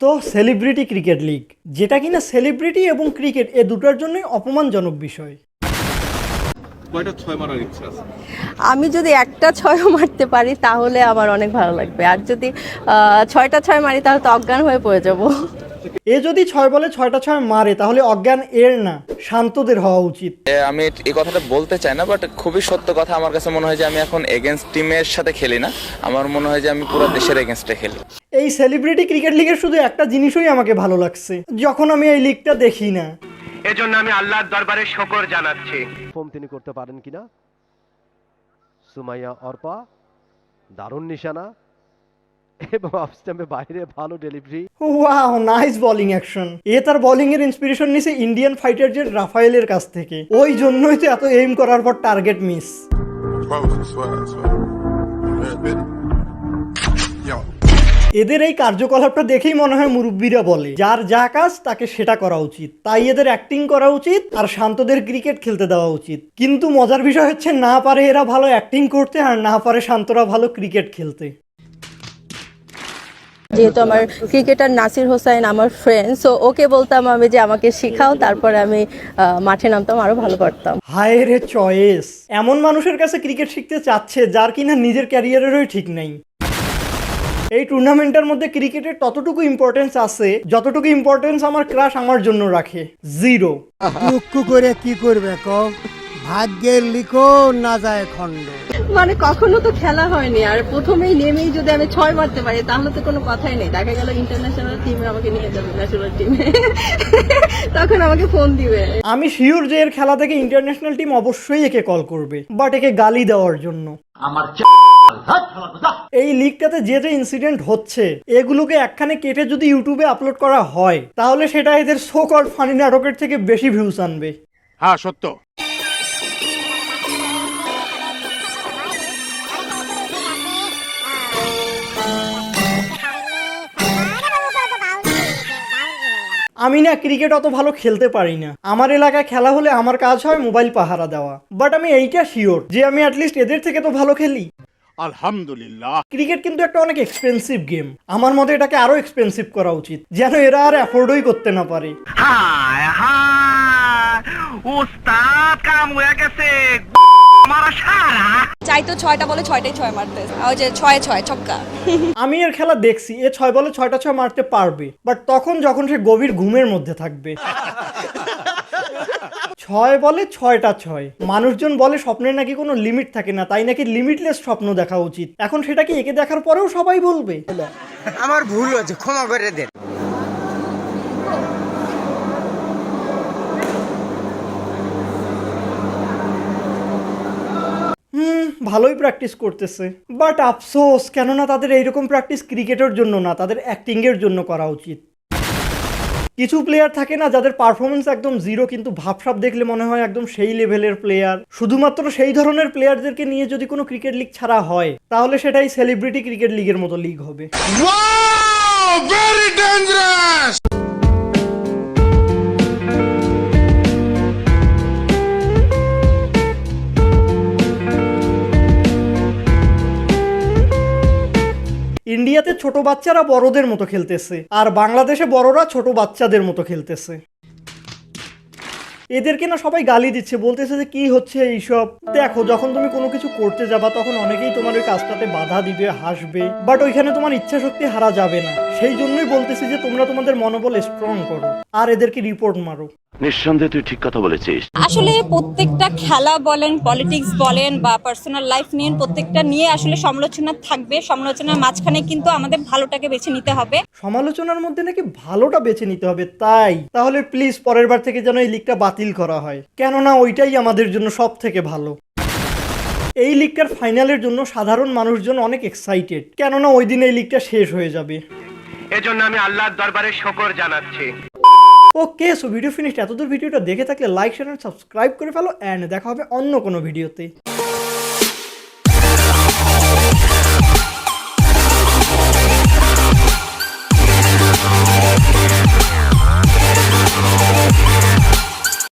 তো celebrity cricket league, যেটা কিনা সেলিব্রিটি এবং ক্রিকেট এ দুটোর জন্যই অপমানজনক বিষয়। কয়টা 6 মারার ইচ্ছা আছে? আমি যদি একটা 6ও মারতে পারি তাহলে আমার অনেক ভালো লাগবে, আর যদি 6টা 6 মারি তাহলে তো অজ্ঞান হয়ে পড়ে যাব। এ যদি 6 বলে 6টা 6 মারে তাহলে অজ্ঞান এর না, শান্তদের হওয়া উচিত। আমি এই কথাটা বলতে চাই না, বাট খুবই সত্য কথা। আমার কাছে মনে হয় যে আমি এখন এগেনস্ট টিমের সাথে খেলি না, আমার মনে হয় যে আমি পুরো দেশের এগেনস্টে খেলি। এই সেলিব্রিটি ক্রিকেট লিগের শুধু একটা জিনিসই আমাকে ভালো লাগছে, যখন আমি এই লিগটা দেখি না। এজন্য আমি আল্লাহর দরবারে শুকর জানাচ্ছি। ফোন তিনি করতে পারেন কিনা। সুমাইয়া অর্পা দারুণ নিশানা এবং অফ স্টাম্পে বাইরে ভালো delivery. Wow, nice bowling action. এ তার বোলিং এর ইন্সপিরেশন নিছে ইন্ডিয়ান ফাইটার জেট রাফায়েলের কাছ থেকে, ওই জন্যই তো এত এইম করার পর টার্গেট মিস। এদের এই কার্যকলাপটা দেখেই মনে হয় মুরব্বীরা বলে যার যা কাজ তাকে সেটা করা উচিত, তাই এদের অ্যাক্টিং করা উচিত আর শান্তদের ক্রিকেট খেলতে দেওয়া উচিত। কিন্তু মজার বিষয় হচ্ছে না পারে এরা ভালো অ্যাক্টিং করতে আর না পারে শান্তরা ভালো ক্রিকেট খেলতে। যেহেতু আমার ক্রিকেটার নাসির হোসাইন আমার ফ্রেন্ড, সো ওকে বলতাম আমি যে আমাকে শেখাও, তারপরে আমি মাঠে নামতাম, আরো ভালো পারতাম। হায় রে চয়েস, এমন মানুষের কাছে ক্রিকেট শিখতে চাচ্ছে যার কিনা নিজের ক্যারিয়ারেরই ঠিক নেই। এই টুর্নামেন্টের মধ্যে ক্রিকেটের ততটুকু ইম্পর্টেন্স আছে যতটুকু ইম্পর্টেন্স আমার ক্রাশ আমার জন্য রাখে, 0। দুঃখ করে কি করবে কও, ভাগ্যের লিখো না যায় খণ্ড। মানে কখনো তো খেলা হয়নি, আর প্রথমেই নেমেই যদি আমি 6 মারতে পারি তাহলে তো কোনো কথাই নেই। দেখা গেল ইন্টারন্যাশনাল টিমে আমাকে নিয়ে যাবে, ন্যাশনাল টিমে, তখন আমাকে ফোন দিবে। আমি শিওর যে এর খেলা থেকে ইন্টারন্যাশনাল টিম অবশ্যই একে কল করবে, বাট একে গালি দেওয়ার জন্য। এই লিগটাতে যে যে ইনসিডেন্ট হচ্ছে এগুলোকে একখানে কেটে যদি ইউটিউবে আপলোড করা হয় তাহলে সেটা এদের সো কল্ড ফানি নাটকের থেকে বেশি ভিউজ আনবে। হ্যাঁ সত্য। আমি না ক্রিকেট অত ভালো খেলতে পারি না, আমার এলাকায় খেলা হলে আমার কাজ হয় মোবাইল পাহারা দেওয়া, বাট আমি এইটা শিওর যে আমি অ্যাটলিস্ট এদের থেকে তো ভালো খেলি। আলহামদুলিল্লাহ। ক্রিকেট কিন্তু একটা অনেক এক্সপেন্সিভ গেম, আমার মতে এটাকে আরো এক্সপেন্সিভ করা উচিত যেন এরা আর অ্যাফোর্ডই করতে না পারে। হায় হায়, উস্তাদ কাম হয়ে গেছে। মারা সারা চাই তো 6টা বলে 6টাই 6 মারতে, ওই যে 6-6 ছক্কা। আমি এর খেলা দেখছি, এ 6 বলে 6টা 6 মারতে পারবে, বাট তখন যখন সে গভীর ঘুমের মধ্যে থাকবে। 6 বলে 6টা 6। মানুষজন বলে স্বপ্নের নাকি কোনো লিমিট থাকে না, তাই নাকি লিমিটলেস স্বপ্ন দেখা উচিত। এখন সেটা কি একে দেখার পরেও সবাই বলবে? আমার ভুল হয়েছে, ক্ষমা করে দেন। ভালোই প্র্যাকটিস করতেছে, বাট আফসোস কেননা তাদের এইরকম প্র্যাকটিস ক্রিকেটের জন্য না, তাদের অ্যাক্টিং এর জন্য করা উচিত। কিছু প্লেয়ার থাকে না যাদের পারফরমেন্স একদম 0 কিন্তু ভাবসাব দেখলে মনে হয় একদম সেই লেভেলের প্লেয়ার। শুধুমাত্র সেই ধরনের প্লেয়ারদেরকে নিয়ে যদি কোনো ক্রিকেট লিগ ছাড়া হয় তাহলে সেটাই সেলিব্রিটি ক্রিকেট লিগের মতো লিগ হবে। ইন্ডিয়াতে ছোট বাচ্চারা বড়দের মতো খেলতেছে আর বাংলাদেশে বড়রা ছোট বাচ্চাদের মতো খেলতেছে। এদেরকে না সবাই গালি দিচ্ছে, বলতেছে যে কি হচ্ছে এইসব। দেখো, যখন তুমি কোনো কিছু করতে যাবা তখন অনেকেই তোমার ওই কাজটাতে বাধা দিবে, হাসবে, বাট ওইখানে তোমার ইচ্ছা শক্তি হারা যাবে না। সেই জন্যই বলতেছি যে তোমরা তোমাদের মনোবল স্ট্রং করো আর এদেরকে রিপোর্ট মারো। নিঃসন্দেহে তুই ঠিক কথা বলেছিস। আসলে প্রত্যেকটা খেলা বলেন, পলিটিক্স বলেন বা পার্সোনাল লাইফ নিয়ে, প্রত্যেকটা নিয়ে আসলে সমালোচনা থাকবে। সমালোচনার মাঝখানে কিন্তু আমাদের ভালোটাকে বেছে নিতে হবে। সমালোচনার মধ্যে নাকি ভালোটা বেছে নিতে হবে? তাহলে প্লিজ পরের বার থেকে যেন এই লিগটা বাতিল করা হয়, কেননা ওইটাই আমাদের জন্য সব থেকে ভালো। এই লিগটার ফাইনালের জন্য সাধারণ মানুষজন অনেক এক্সাইটেড, কেননা ওই দিন এই লিগটা শেষ হয়ে যাবে। এজন্য আমি আল্লাহর দরবারে শুকর জানাচ্ছি। ওকে, সো ভিডিও ফিনিশড। এতদূর ভিডিওটা দেখে থাকলে লাইক, শেয়ার এন্ড সাবস্ক্রাইব করে ফেলো, এন্ড দেখা হবে অন্য কোনো ভিডিওতে।